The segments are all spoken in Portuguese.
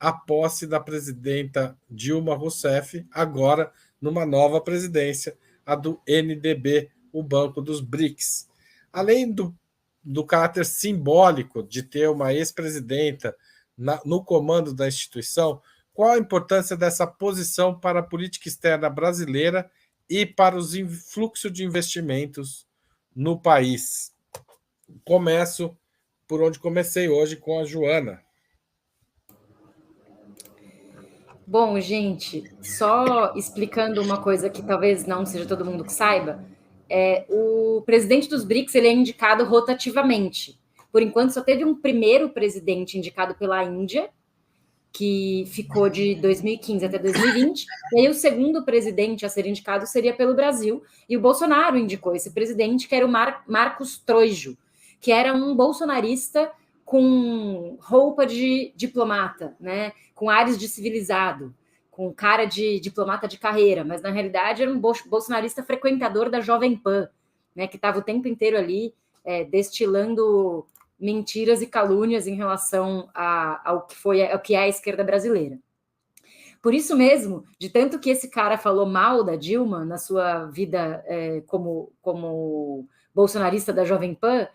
a posse da presidenta Dilma Rousseff, agora numa nova presidência, a do NDB, o Banco dos BRICS. Além do caráter simbólico de ter uma ex-presidenta no comando da instituição, qual a importância dessa posição para a política externa brasileira e para os fluxos de investimentos no país? Começo por onde comecei hoje, com a Joana. Bom, gente, só explicando uma coisa que talvez não seja todo mundo que saiba, o presidente dos BRICS ele é indicado rotativamente. Por enquanto, só teve um primeiro presidente indicado pela Índia, que ficou de 2015 até 2020, e aí o segundo presidente a ser indicado seria pelo Brasil, e o Bolsonaro indicou esse presidente, que era o Marcos Trojo, que era um bolsonarista com roupa de diplomata, né, com ares de civilizado, com cara de diplomata de carreira, mas na realidade era um bolsonarista frequentador da Jovem Pan, né, que estava o tempo inteiro ali destilando mentiras e calúnias em relação ao que é a esquerda brasileira. Por isso mesmo, de tanto que esse cara falou mal da Dilma na sua vida como bolsonarista da Jovem Pan,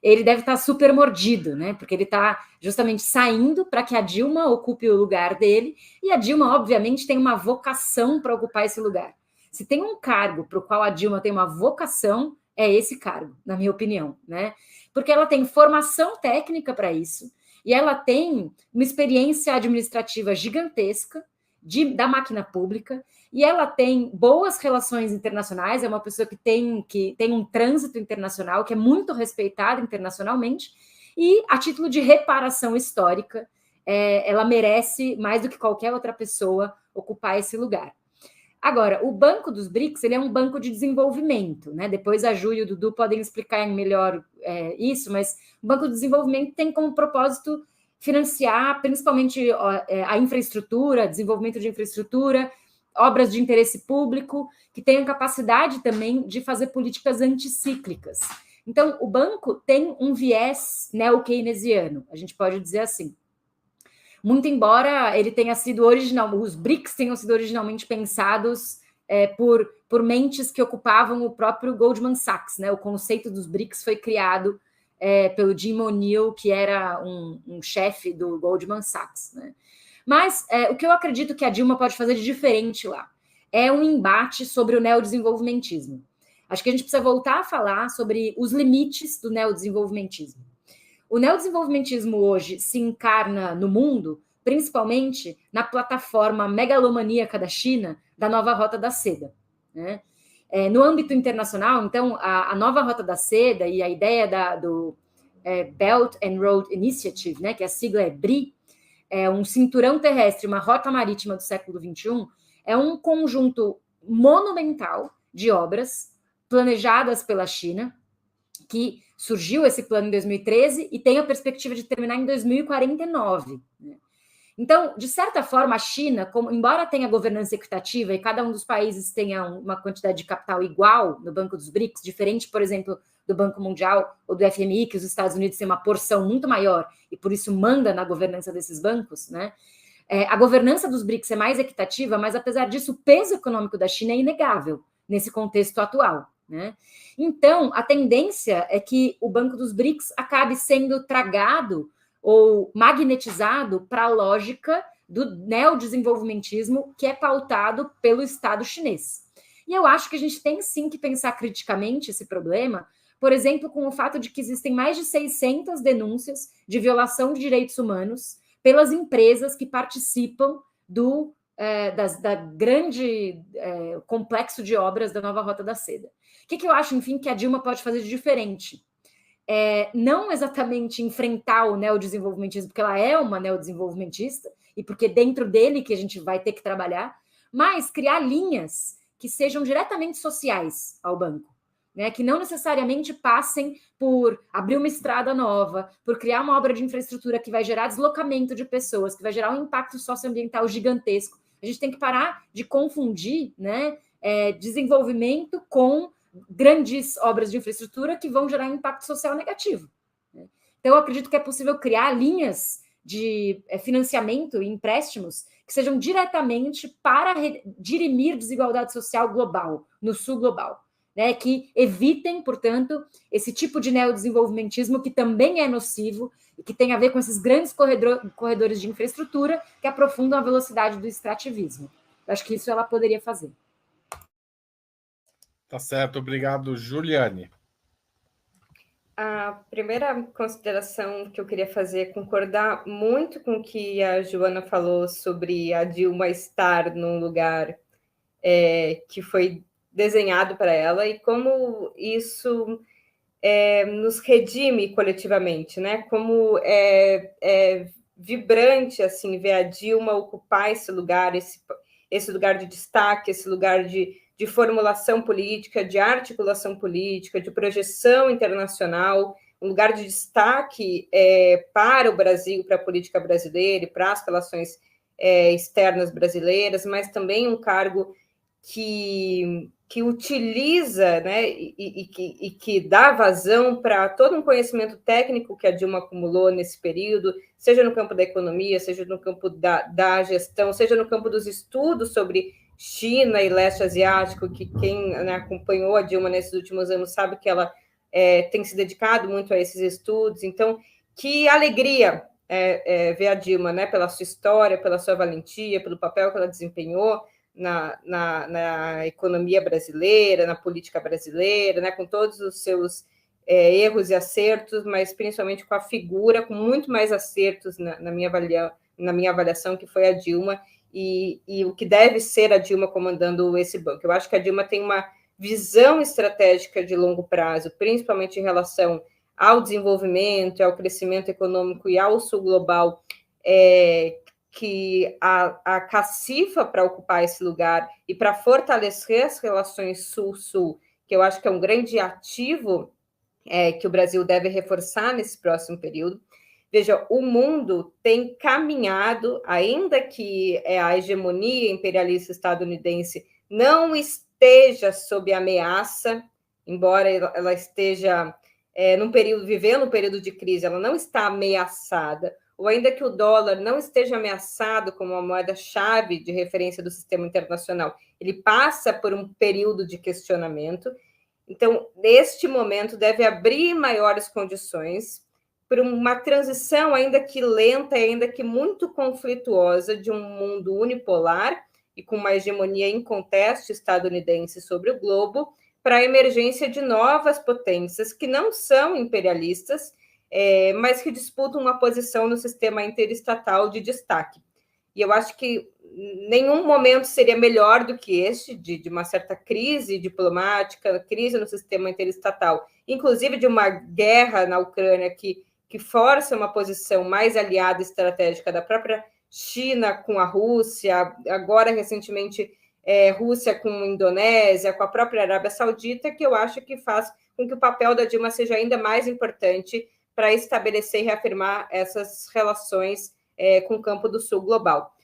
ele deve estar super mordido, né? Porque ele está justamente saindo para que a Dilma ocupe o lugar dele, e a Dilma, obviamente, tem uma vocação para ocupar esse lugar. Se tem um cargo para o qual a Dilma tem uma vocação, é esse cargo, na minha opinião, né? Porque ela tem formação técnica para isso, e ela tem uma experiência administrativa gigantesca da máquina pública, e ela tem boas relações internacionais, é uma pessoa que tem um trânsito internacional, que é muito respeitada internacionalmente, e a título de reparação histórica, ela merece, mais do que qualquer outra pessoa, ocupar esse lugar. Agora, o Banco dos BRICS ele é um banco de desenvolvimento, né? Depois a Ju e o Dudu podem explicar melhor isso, mas o Banco do Desenvolvimento tem como propósito financiar principalmente a infraestrutura, desenvolvimento de infraestrutura, obras de interesse público, que tenham capacidade também de fazer políticas anticíclicas. Então, o banco tem um viés neo-keynesiano, a gente pode dizer assim. Muito embora ele tenha sido os BRICS tenham sido originalmente pensados por mentes que ocupavam o próprio Goldman Sachs, né? O conceito dos BRICS foi criado pelo Jim O'Neill, que era um chefe do Goldman Sachs, né? Mas o que eu acredito que a Dilma pode fazer de diferente lá é um embate sobre o neodesenvolvimentismo. Acho que a gente precisa voltar a falar sobre os limites do neodesenvolvimentismo. O neodesenvolvimentismo hoje se encarna no mundo, principalmente na plataforma megalomaníaca da China, da nova Rota da Seda, né? No âmbito internacional, então, a nova Rota da Seda e a ideia do Belt and Road Initiative, né, que a sigla é BRI, é um cinturão terrestre, uma rota marítima do século XXI, é um conjunto monumental de obras planejadas pela China, que surgiu esse plano em 2013 e tem a perspectiva de terminar em 2049. Né? Então, de certa forma, a China, embora tenha governança equitativa e cada um dos países tenha uma quantidade de capital igual no Banco dos BRICS, diferente, por exemplo, do Banco Mundial ou do FMI, que os Estados Unidos têm uma porção muito maior e por isso manda na governança desses bancos, né? A governança dos BRICS é mais equitativa, mas apesar disso, o peso econômico da China é inegável nesse contexto atual. Né? Então, a tendência é que o Banco dos BRICS acabe sendo tragado ou magnetizado para a lógica do neodesenvolvimentismo que é pautado pelo Estado chinês. E eu acho que a gente tem sim que pensar criticamente esse problema, por exemplo, com o fato de que existem mais de 600 denúncias de violação de direitos humanos pelas empresas que participam da grande complexo de obras da nova Rota da Seda. O que eu acho, enfim, que a Dilma pode fazer de diferente? Não exatamente enfrentar o neodesenvolvimentismo, porque ela é uma neodesenvolvimentista, e porque dentro dele que a gente vai ter que trabalhar, mas criar linhas que sejam diretamente sociais ao banco, né? Que não necessariamente passem por abrir uma estrada nova, por criar uma obra de infraestrutura que vai gerar deslocamento de pessoas, que vai gerar um impacto socioambiental gigantesco. A gente tem que parar de confundir, né, desenvolvimento com grandes obras de infraestrutura que vão gerar impacto social negativo. Né? Então, eu acredito que é possível criar linhas de financiamento e empréstimos que sejam diretamente para dirimir desigualdade social global, no sul global, né? Que evitem, portanto, esse tipo de neodesenvolvimentismo que também é nocivo e que tem a ver com esses grandes corredores de infraestrutura que aprofundam a velocidade do extrativismo. Eu acho que isso ela poderia fazer. Tá certo, obrigado, Juliane. A primeira consideração que eu queria fazer é concordar muito com o que a Joana falou sobre a Dilma estar num lugar que foi desenhado para ela e como isso nos redime coletivamente, né? Como é vibrante assim ver a Dilma ocupar esse lugar de destaque, esse lugar de formulação política, de articulação política, de projeção internacional, um lugar de destaque para o Brasil, para a política brasileira e para as relações externas brasileiras, mas também um cargo que utiliza, né, e que dá vazão para todo um conhecimento técnico que a Dilma acumulou nesse período, seja no campo da economia, seja no campo da gestão, seja no campo dos estudos sobre China e leste asiático, que quem, né, acompanhou a Dilma nesses últimos anos sabe que ela tem se dedicado muito a esses estudos. Então, que alegria ver a Dilma, né, pela sua história, pela sua valentia, pelo papel que ela desempenhou na economia brasileira, na política brasileira, né, com todos os seus erros e acertos, mas principalmente com a figura, com muito mais acertos na minha avaliação, que foi a Dilma, e o que deve ser a Dilma comandando esse banco. Eu acho que a Dilma tem uma visão estratégica de longo prazo, principalmente em relação ao desenvolvimento, ao crescimento econômico e ao sul global, que a cacifa para ocupar esse lugar e para fortalecer as relações sul-sul, que eu acho que é um grande ativo que o Brasil deve reforçar nesse próximo período. Veja, o mundo tem caminhado, ainda que a hegemonia imperialista estadunidense não esteja sob ameaça, embora ela esteja vivendo um período de crise, ela não está ameaçada, ou ainda que o dólar não esteja ameaçado como uma moeda-chave de referência do sistema internacional, ele passa por um período de questionamento. Então, neste momento, deve abrir maiores condições para uma transição, ainda que lenta, ainda que muito conflituosa, de um mundo unipolar e com uma hegemonia inconteste estadunidense sobre o globo, para a emergência de novas potências que não são imperialistas, mas que disputam uma posição no sistema interestatal de destaque. E eu acho que nenhum momento seria melhor do que este, de uma certa crise diplomática, crise no sistema interestatal, inclusive de uma guerra na Ucrânia que força uma posição mais aliada estratégica da própria China com a Rússia, agora recentemente Rússia com a Indonésia, com a própria Arábia Saudita, que eu acho que faz com que o papel da Dilma seja ainda mais importante para estabelecer e reafirmar essas relações com o campo do sul global.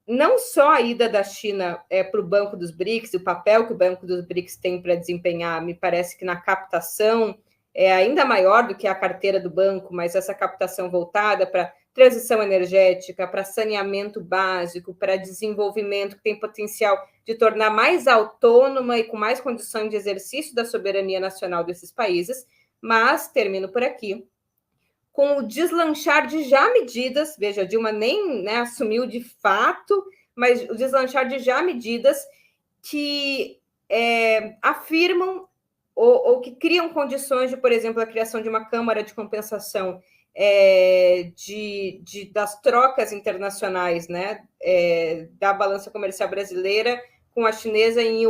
Não só a ida da China para o Banco dos BRICS, o papel que o Banco dos BRICS tem para desempenhar, me parece que na captação é ainda maior do que a carteira do banco, mas essa captação voltada para transição energética, para saneamento básico, para desenvolvimento que tem potencial de tornar mais autônoma e com mais condições de exercício da soberania nacional desses países. Mas, termino por aqui, com o deslanchar de já medidas, veja, a Dilma nem assumiu de fato, mas o deslanchar de já medidas que afirmam ou que criam condições de, por exemplo, a criação de uma Câmara de Compensação das trocas internacionais, né, da balança comercial brasileira com a chinesa em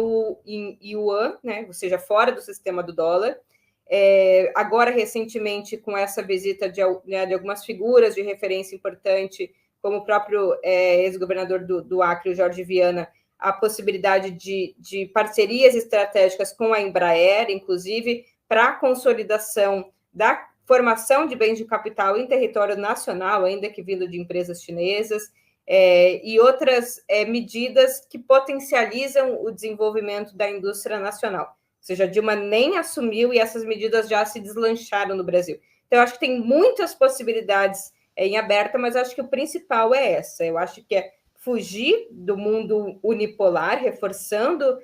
yuan, né, ou seja, fora do sistema do dólar. Agora, recentemente, com essa visita de algumas figuras de referência importante, como o próprio ex-governador do Acre, o Jorge Viana, a possibilidade de parcerias estratégicas com a Embraer, inclusive, para a consolidação da formação de bens de capital em território nacional, ainda que vindo de empresas chinesas, e outras medidas que potencializam o desenvolvimento da indústria nacional. Ou seja, a Dilma nem assumiu e essas medidas já se deslancharam no Brasil. Então, eu acho que tem muitas possibilidades em aberta, mas acho que o principal é essa. Eu acho que é fugir do mundo unipolar, reforçando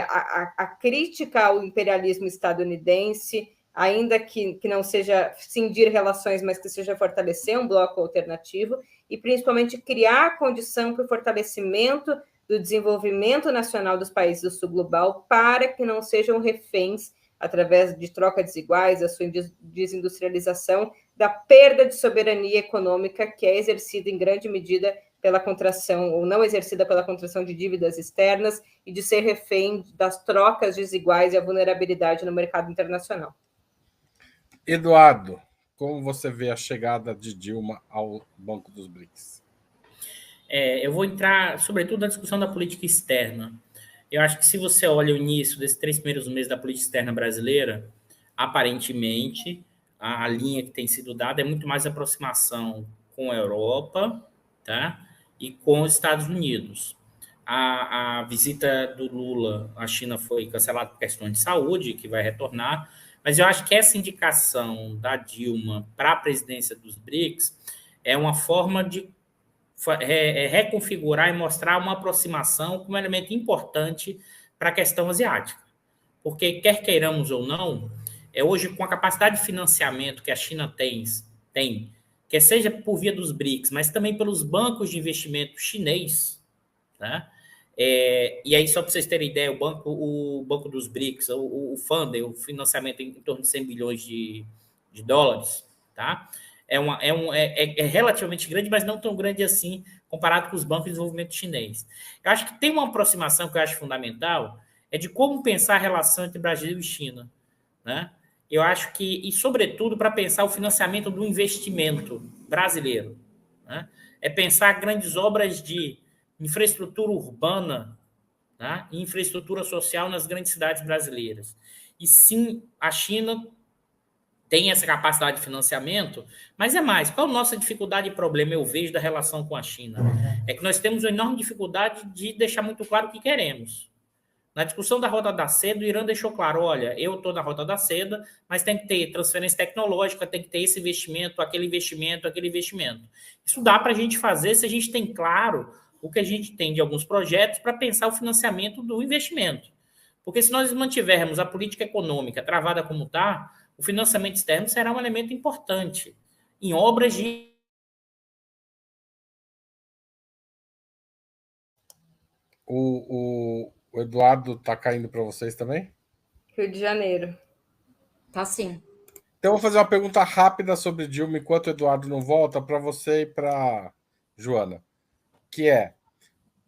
a crítica ao imperialismo estadunidense, ainda que não seja cindir relações, mas que seja fortalecer um bloco alternativo, e principalmente criar condição para o fortalecimento do desenvolvimento nacional dos países do sul global, para que não sejam reféns, através de troca desiguais, da sua desindustrialização, da perda de soberania econômica que é exercida em grande medida pela contração, ou não exercida pela contração de dívidas externas, e de ser refém das trocas desiguais e a vulnerabilidade no mercado internacional. Eduardo, como você vê a chegada de Dilma ao Banco dos BRICS? Eu vou entrar, sobretudo, na discussão da política externa. Eu acho que se você olha o início desses 3 primeiros meses da política externa brasileira, aparentemente, a linha que tem sido dada é muito mais aproximação com a Europa, tá? E com os Estados Unidos. A visita do Lula à China foi cancelada por questões de saúde, que vai retornar, mas eu acho que essa indicação da Dilma para a presidência dos BRICS é uma forma de reconfigurar e mostrar uma aproximação como elemento importante para a questão asiática. Porque, quer queiramos ou não, hoje, com a capacidade de financiamento que a China tem, quer seja por via dos BRICS, mas também pelos bancos de investimento chinês, tá? E aí, só para vocês terem ideia, o banco dos BRICS, o funding, o financiamento em torno de 100 bilhões de dólares, tá? É relativamente grande, mas não tão grande assim, comparado com os bancos de desenvolvimento chinês. Eu acho que tem uma aproximação que eu acho fundamental, é de como pensar a relação entre Brasil e China, né? Eu acho que, e sobretudo, para pensar o financiamento do investimento brasileiro, né? É pensar grandes obras de infraestrutura urbana, tá? E infraestrutura social nas grandes cidades brasileiras. E sim, a China tem essa capacidade de financiamento, mas é mais. Qual a nossa dificuldade e problema, eu vejo, da relação com a China? É que nós temos uma enorme dificuldade de deixar muito claro o que queremos. Na discussão da Rota da Seda, o Irã deixou claro, olha, eu estou na Rota da Seda, mas tem que ter transferência tecnológica, tem que ter esse investimento, aquele investimento, aquele investimento. Isso dá para a gente fazer se a gente tem claro o que a gente tem de alguns projetos para pensar o financiamento do investimento. Porque se nós mantivermos a política econômica travada como está, o financiamento externo será um elemento importante em obras de... O Eduardo está caindo para vocês também? Rio de Janeiro. Tá sim. Então, eu vou fazer uma pergunta rápida sobre Dilma, enquanto o Eduardo não volta, para você e para Joana, que é,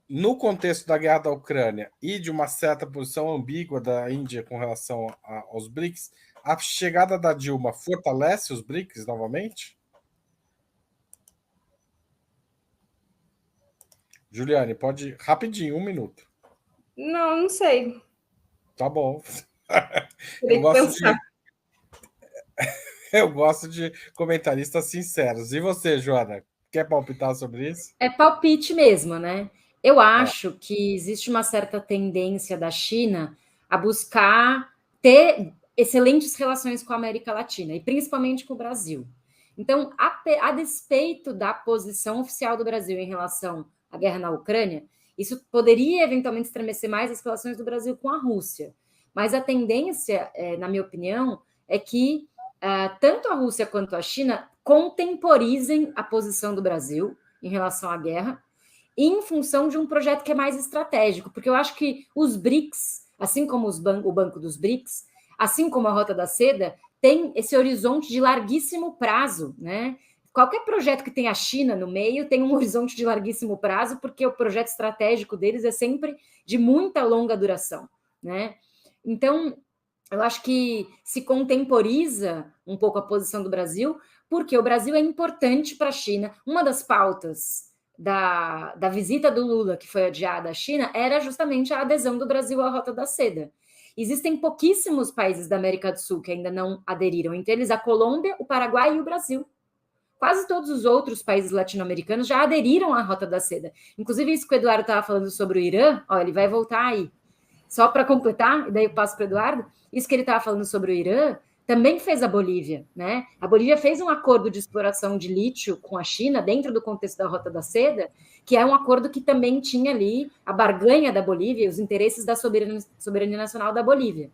no contexto da guerra da Ucrânia e de uma certa posição ambígua da Índia com relação aos BRICS, a chegada da Dilma fortalece os BRICS novamente? Juliane, pode ir rapidinho, 1 minuto. Não sei. Tá bom. Pensar. Eu gosto de comentaristas sinceros. E você, Joana, quer palpitar sobre isso? É palpite mesmo, né? Eu acho que existe uma certa tendência da China a buscar ter excelentes relações com a América Latina, e principalmente com o Brasil. Então, a despeito da posição oficial do Brasil em relação à guerra na Ucrânia, isso poderia eventualmente estremecer mais as relações do Brasil com a Rússia. Mas a tendência, na minha opinião, é que tanto a Rússia quanto a China contemporizem a posição do Brasil em relação à guerra, em função de um projeto que é mais estratégico, porque eu acho que os BRICS, assim como o Banco dos BRICS, assim como a Rota da Seda, tem esse horizonte de larguíssimo prazo, né? Qualquer projeto que tenha a China no meio tem um horizonte de larguíssimo prazo, porque o projeto estratégico deles é sempre de muita longa duração, né? Então, eu acho que se contemporiza um pouco a posição do Brasil, porque o Brasil é importante para a China. Uma das pautas da visita do Lula, que foi adiada à China, era justamente a adesão do Brasil à Rota da Seda. Existem pouquíssimos países da América do Sul que ainda não aderiram, entre eles a Colômbia, o Paraguai e o Brasil. Quase todos os outros países latino-americanos já aderiram à Rota da Seda. Inclusive, isso que o Eduardo estava falando sobre o Irã, ele vai voltar aí. Só para completar, e daí eu passo para o Eduardo, isso que ele estava falando sobre o Irã, também fez a Bolívia, né? A Bolívia fez um acordo de exploração de lítio com a China dentro do contexto da Rota da Seda, que é um acordo que também tinha ali a barganha da Bolívia e os interesses da soberania nacional da Bolívia.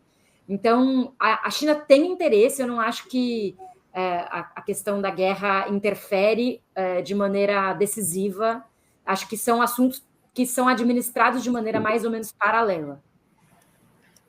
Então, a China tem interesse, eu não acho que a questão da guerra interfere de maneira decisiva, acho que são assuntos que são administrados de maneira mais ou menos paralela.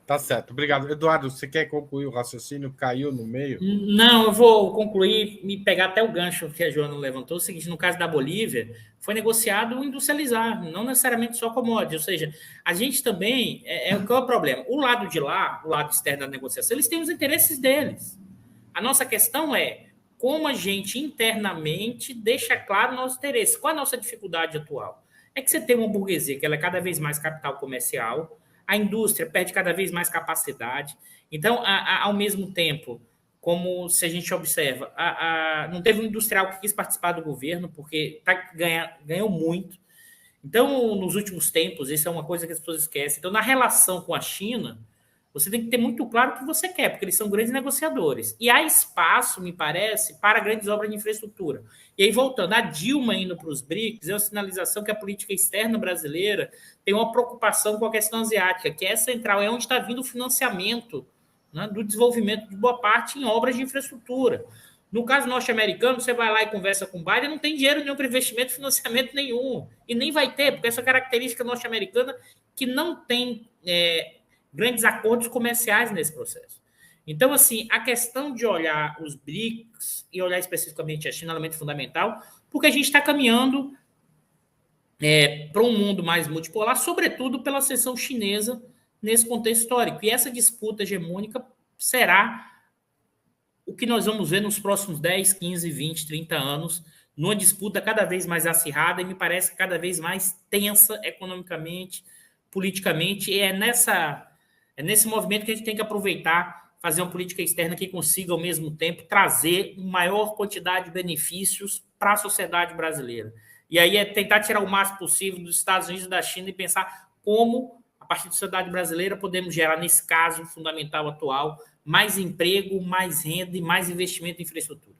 Tá certo, obrigado. Eduardo, você quer concluir o raciocínio? Caiu no meio? Não, eu vou concluir, me pegar até o gancho que a Joana levantou. O seguinte, no caso da Bolívia, foi negociado industrializar, não necessariamente só commodity. Ou seja, a gente também, qual é o problema? O lado de lá, o lado externo da negociação, eles têm os interesses deles. A nossa questão é como a gente internamente deixa claro o nosso interesse. Qual a nossa dificuldade atual? É que você tem uma burguesia que ela é cada vez mais capital comercial, a indústria perde cada vez mais capacidade. Então, ao mesmo tempo, como se a gente observa, não teve um industrial que quis participar do governo, porque ganhou muito. Então, nos últimos tempos, isso é uma coisa que as pessoas esquecem. Então, na relação com a China, você tem que ter muito claro o que você quer, porque eles são grandes negociadores. E há espaço, me parece, para grandes obras de infraestrutura. E aí, voltando, a Dilma indo para os BRICS é uma sinalização que a política externa brasileira tem uma preocupação com a questão asiática, que é central, é onde está vindo o financiamento, né, do desenvolvimento de boa parte em obras de infraestrutura. No caso norte-americano, você vai lá e conversa com o Biden, não tem dinheiro nenhum para investimento, financiamento nenhum. E nem vai ter, porque essa característica norte-americana que não tem grandes acordos comerciais nesse processo. Então, assim, a questão de olhar os BRICS e olhar especificamente a China é um elemento fundamental, porque a gente está caminhando para um mundo mais multipolar, sobretudo pela ascensão chinesa nesse contexto histórico. E essa disputa hegemônica será o que nós vamos ver nos próximos 10, 15, 20, 30 anos, numa disputa cada vez mais acirrada e me parece cada vez mais tensa economicamente, politicamente, e é nesse movimento que a gente tem que aproveitar, fazer uma política externa que consiga, ao mesmo tempo, trazer uma maior quantidade de benefícios para a sociedade brasileira. E aí é tentar tirar o máximo possível dos Estados Unidos e da China e pensar como, a partir da sociedade brasileira, podemos gerar, nesse caso fundamental atual, mais emprego, mais renda e mais investimento em infraestrutura.